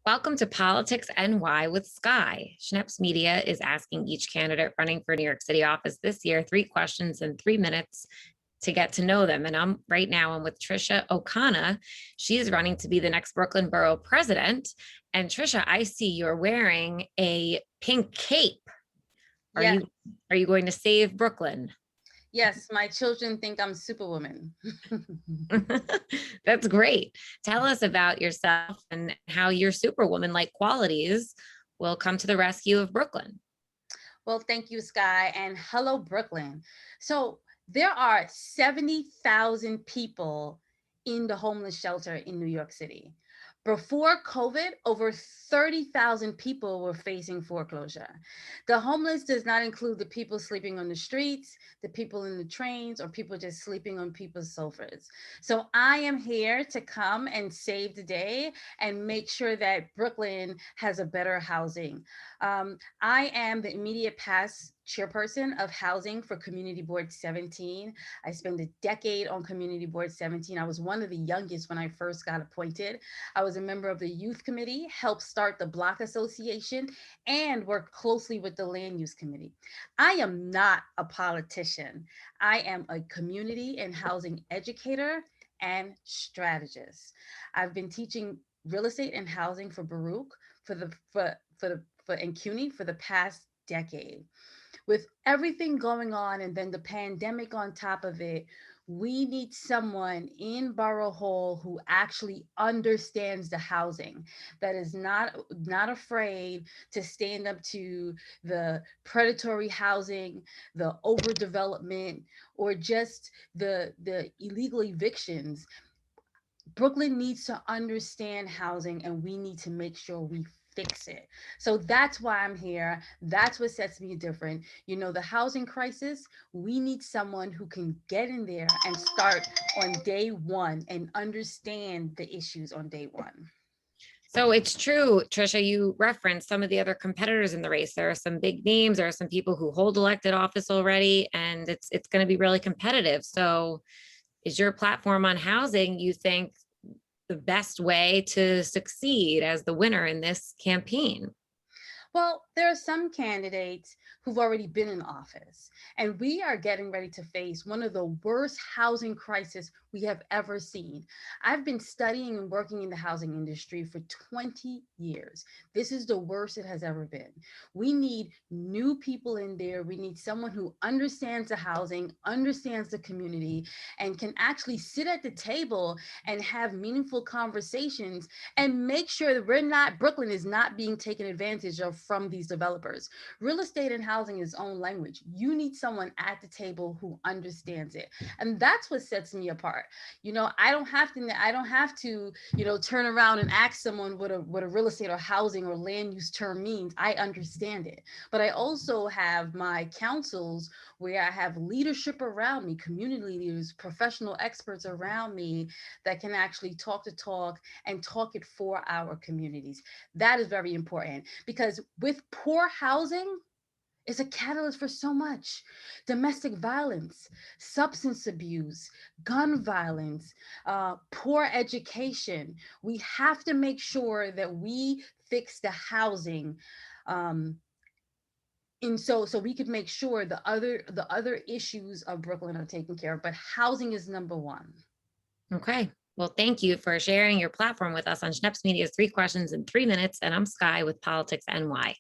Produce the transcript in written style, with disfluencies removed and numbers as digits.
Welcome to Politics NY with Sky. Schneps Media is asking each candidate running for New York City office this year 3 questions in 3 minutes to get to know them. And I'm with Trisha Ocona. She is running to be the next Brooklyn Borough President. And Trisha, I see you're wearing a pink cape. Are Yes. you going to save Brooklyn? Yes, my children think I'm Superwoman. That's great. Tell us about yourself and how your Superwoman-like qualities will come to the rescue of Brooklyn. Well, thank you, Sky, and hello, Brooklyn. So there are 70,000 people in the homeless shelter in New York City. Before COVID, over 30,000 people were facing foreclosure. The homeless does not include the people sleeping on the streets, the people in the trains, or people just sleeping on people's sofas. So I am here to come and save the day and make sure that Brooklyn has a better housing. I am the immediate past chairperson of housing for Community Board 17. I spent a decade on Community Board 17. I was one of the youngest when I first got appointed. I was a member of the youth committee, helped start the Block Association, and worked closely with the land use committee. I am not a politician. I am a community and housing educator and strategist. I've been teaching real estate and housing for Baruch and CUNY for the past decade. With everything going on and then the pandemic on top of it, we need someone in Borough Hall who actually understands the housing, that is not afraid to stand up to the predatory housing, the overdevelopment, or just the illegal evictions. Brooklyn needs to understand housing, and we need to make sure we fix it. So that's why I'm here. That's what sets me different. You know, the housing crisis, we need someone who can get in there and start on day one and understand the issues on day one. So it's true, Trisha, you referenced some of the other competitors in the race. There are some big names, there are some people who hold elected office already, and it's going to be really competitive. So is your platform on housing, you think, the best way to succeed as the winner in this campaign? Well, there are some candidates who've already been in office, and we are getting ready to face one of the worst housing crises we have ever seen. I've been studying and working in the housing industry for 20 years. This is the worst it has ever been. We need new people in there. We need someone who understands the housing, understands the community, and can actually sit at the table and have meaningful conversations and make sure that Brooklyn is not being taken advantage of from these developers. Real estate and housing is its own language. You need someone at the table who understands it. And that's what sets me apart. You know, I don't have to, turn around and ask someone what a real estate or housing or land use term means. I understand it. But I also have my councils where I have leadership around me, community leaders, professional experts around me that can actually talk the talk and talk it for our communities. That is very important, because with poor housing, is a catalyst for so much: domestic violence, substance abuse, gun violence, poor education. We have to make sure that we fix the housing. And so we could make sure the other issues of Brooklyn are taken care of, but housing is number one. Okay. Well, thank you for sharing your platform with us on Schneps Media's 3 questions in 3 minutes. And I'm Sky with Politics NY.